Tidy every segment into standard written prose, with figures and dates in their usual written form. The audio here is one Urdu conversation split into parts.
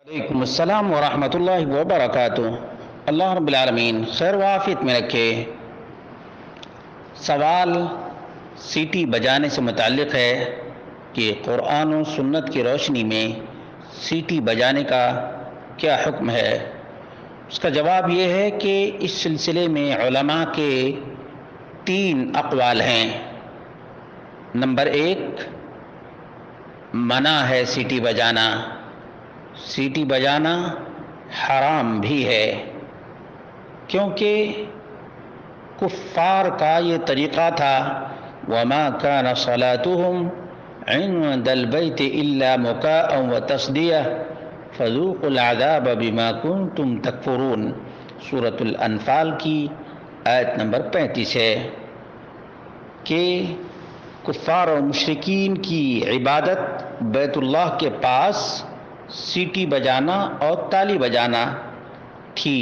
وعلیکم السلام ورحمۃ اللہ وبرکاتہ۔ اللہ رب العالمین خیر و عافیت میں رکھے۔ سوال سیٹی بجانے سے متعلق ہے کہ قرآن و سنت کی روشنی میں سیٹی بجانے کا کیا حکم ہے۔ اس کا جواب یہ ہے کہ اس سلسلے میں علماء کے 3 اقوال ہیں۔ نمبر 1، منع ہے سیٹی بجانا، سیٹی بجانا حرام بھی ہے، کیونکہ کفار کا یہ طریقہ تھا وَمَا كَانَ صَلَاتُهُمْ عِنْدَ الْبَيْتِ إِلَّا مُكَاءً وَتَصْدِيَةً فَذُوقُوا الْعَذَابَ بِمَا كُنْتُمْ تَكْفُرُونَ، سورۃ الانفال کی آیت نمبر 35 ہے کہ کفار و مشرکین کی عبادت بیت اللہ کے پاس سیٹی بجانا اور تالی بجانا تھی۔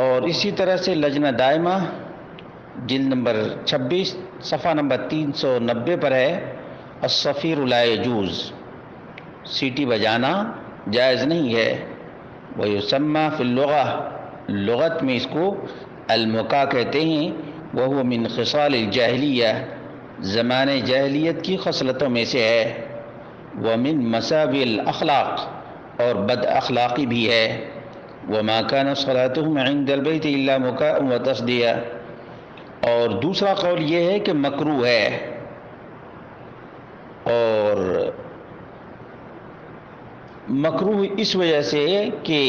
اور اسی طرح سے لجنہ دائمہ جلد نمبر 26 صفحہ نمبر 390 پر ہے الصفیر لا یجوز، سیٹی بجانا جائز نہیں ہے۔ ویسمى فی اللغہ، لغت میں اس کو المکا کہتے ہیں، وہو من خصال الجاہلیہ، زمانۂ جاہلیت کی خصلتوں میں سے ہے۔ ومن مساوی الاخلاق، اور بد اخلاقی بھی ہے۔ وما كان صلاتهم عند البيت الا مكاء وتصدية، اور دوسرا قول یہ ہے کہ مکروہ ہے، اور مکروہ اس وجہ سے کہ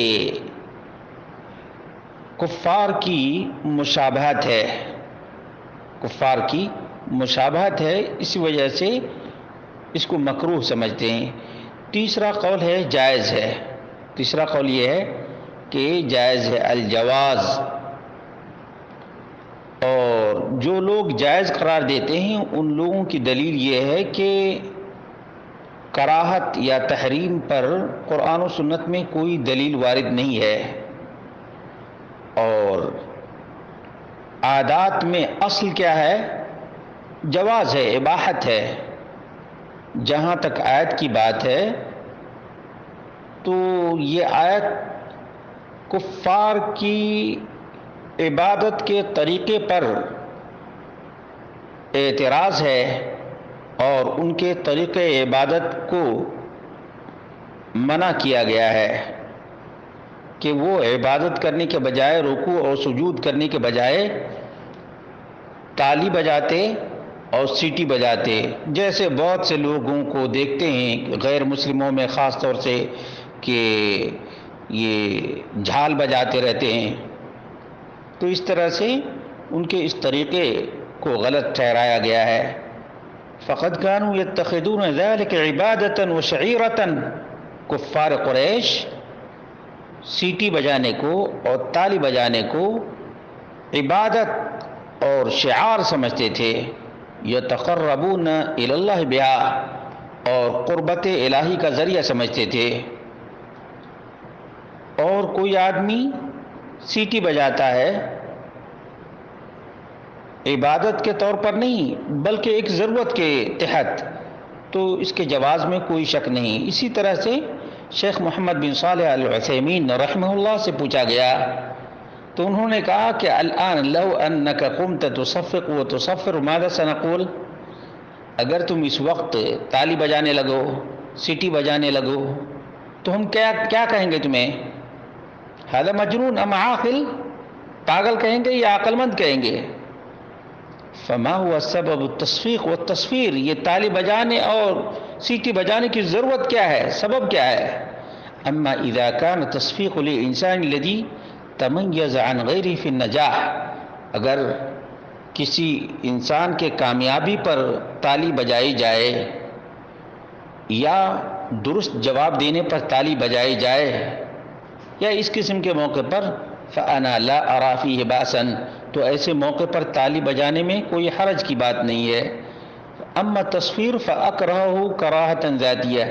کفار کی مشابہت ہے، کفار کی مشابہت ہے، اس وجہ سے اس کو مکروہ سمجھتے ہیں۔ تیسرا قول ہے جائز ہے، تیسرا قول یہ ہے کہ جائز ہے، الجواز۔ اور جو لوگ جائز قرار دیتے ہیں ان لوگوں کی دلیل یہ ہے کہ کراہت یا تحریم پر قرآن و سنت میں کوئی دلیل وارد نہیں ہے، اور عادات میں اصل کیا ہے؟ جواز ہے، اباحت ہے۔ جہاں تک آیت کی بات ہے تو یہ آیت کفار کی عبادت کے طریقے پر اعتراض ہے، اور ان کے طریقے عبادت کو منع کیا گیا ہے کہ وہ عبادت کرنے کے بجائے، رکوع اور سجود کرنے کے بجائے تالی بجاتے اور سیٹی بجاتے، جیسے بہت سے لوگوں کو دیکھتے ہیں غیر مسلموں میں خاص طور سے کہ یہ جھال بجاتے رہتے ہیں۔ تو اس طرح سے ان کے اس طریقے کو غلط ٹھہرایا گیا ہے۔ فَقَدْ كَانُوا يَتَّخِذُونَ ذَلِكَ عِبَادَةً وَشَعِيرَةً، کفار قریش سیٹی بجانے کو اور تالی بجانے کو عبادت اور شعار سمجھتے تھے، یتقربون الی اللہ بہا، اور قربت الہی کا ذریعہ سمجھتے تھے۔ اور کوئی آدمی سیٹی بجاتا ہے عبادت کے طور پر نہیں بلکہ ایک ضرورت کے تحت، تو اس کے جواز میں کوئی شک نہیں۔ اسی طرح سے شیخ محمد بن صالح العثیمین رحمہ اللہ سے پوچھا گیا تو انہوں نے کہا کہ الآن لو انک قمت تصفق وتصفر ماذا سنقول، اگر تم اس وقت تالی بجانے لگو، سیٹی بجانے لگو تو ہم کیا کہیں گے تمہیں؟ ھذا مجنون ام عاقل، پاگل کہیں گے یا عقل مند کہیں گے؟ فما هو سبب التصفیق والتصفیر، یہ تالی بجانے اور سیٹی بجانے کی ضرورت کیا ہے، سبب کیا ہے؟ اما اذا كان تصفیق للانسان الذي تمیز عن غیره في النجاح، اگر کسی انسان کے کامیابی پر تالی بجائی جائے یا درست جواب دینے پر تالی بجائی جائے یا اس قسم کے موقع پر، فانا لا ارى فيه باسا، تو ایسے موقع پر تالی بجانے میں کوئی حرج کی بات نہیں ہے۔ اما تصفیر فاکرہہ کراہۃ ذاتیہ،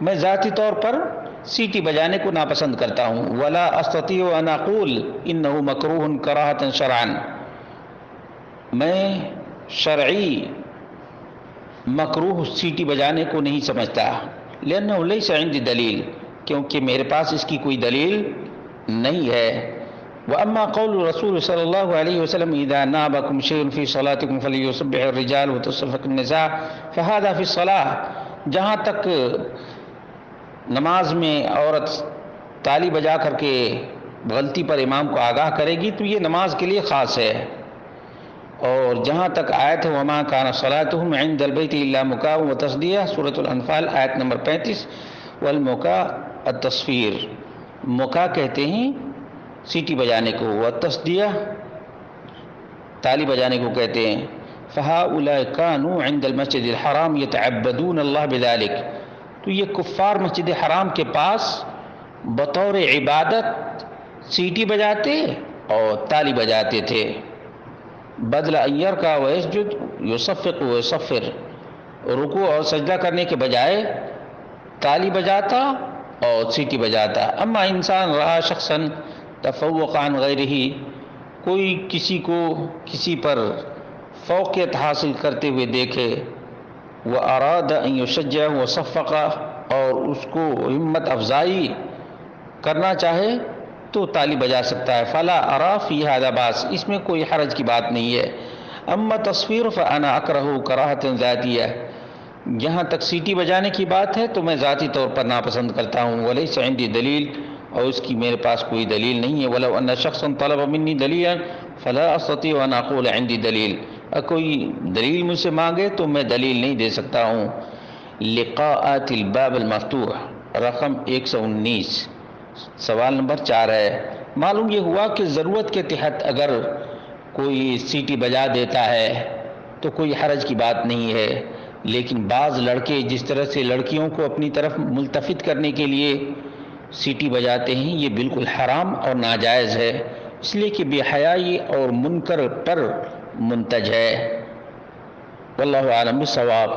میں ذاتی طور پر سیٹی بجانے کو ناپسند کرتا ہوں، ولا استطيع ان اقول انہ مکروہ کراہۃ شرعا، میں شرعی مکروہ سیٹی بجانے کو نہیں سمجھتا، لأنه ليس عندي دلیل، کیونکہ میرے پاس اس کی کوئی دلیل نہیں ہے۔ وأما قول الرسول صلی اللہ علیہ وسلم إذا نابكم شيء في صلاتكم فليسبح الرجال وتصفق النساء فهذا في الصلاة، جہاں تک نماز میں عورت تالی بجا کر کے غلطی پر امام کو آگاہ کرے گی تو یہ نماز کے لیے خاص ہے۔ اور جہاں تک آیت ہے وما كان صلاتهم عند البيت الا مكاء وتصدیہ، سورۃ الانفال آیت نمبر 35، والمکاء التصفیر، مکاء کہتے ہیں سیٹی بجانے کو، والتصدیہ تالی بجانے کو کہتے ہیں۔ فهؤلاء كانوا عند المسجد الحرام يتعبدون الله بذلك، تو یہ کفار مسجد حرام کے پاس بطور عبادت سیٹی بجاتے اور تالی بجاتے تھے۔ بدل ایّر کا ویسجد یصفق ویصفر، رکوع اور سجدہ کرنے کے بجائے تالی بجاتا اور سیٹی بجاتا۔ اما انسان رہا شخصا تفوق عن غیرہ، کوئی کسی کو کسی پر فوقیت حاصل کرتے ہوئے دیکھے، وہ اراد ان یشجع وصفق، اور اس کو ہمت افزائی کرنا چاہے تو تالی بجا سکتا ہے۔ فلا ارا فی ھذا باس، اس میں کوئی حرج کی بات نہیں ہے۔ اما تصویر فانا اکرہ کراہۃ ذاتیہ، جہاں تک سیٹی بجانے کی بات ہے تو میں ذاتی طور پر ناپسند کرتا ہوں۔ ولیس عندی دلیل، اور اس کی میرے پاس کوئی دلیل نہیں ہے۔ ولو ان شخصا طلب منی دلیلا فلا استطيع ان اقول عندي دلیل، اگر کوئی دلیل مجھ سے مانگے تو میں دلیل نہیں دے سکتا ہوں۔ لقاءات الباب المفتوح، رقم 119، سوال نمبر 4 ہے۔ معلوم یہ ہوا کہ ضرورت کے تحت اگر کوئی سیٹی بجا دیتا ہے تو کوئی حرج کی بات نہیں ہے، لیکن بعض لڑکے جس طرح سے لڑکیوں کو اپنی طرف ملتفت کرنے کے لیے سیٹی بجاتے ہیں، یہ بالکل حرام اور ناجائز ہے، اس لیے کہ بے حیائی اور منکر پر منتج ہے۔ واللہ اعلم بالصواب۔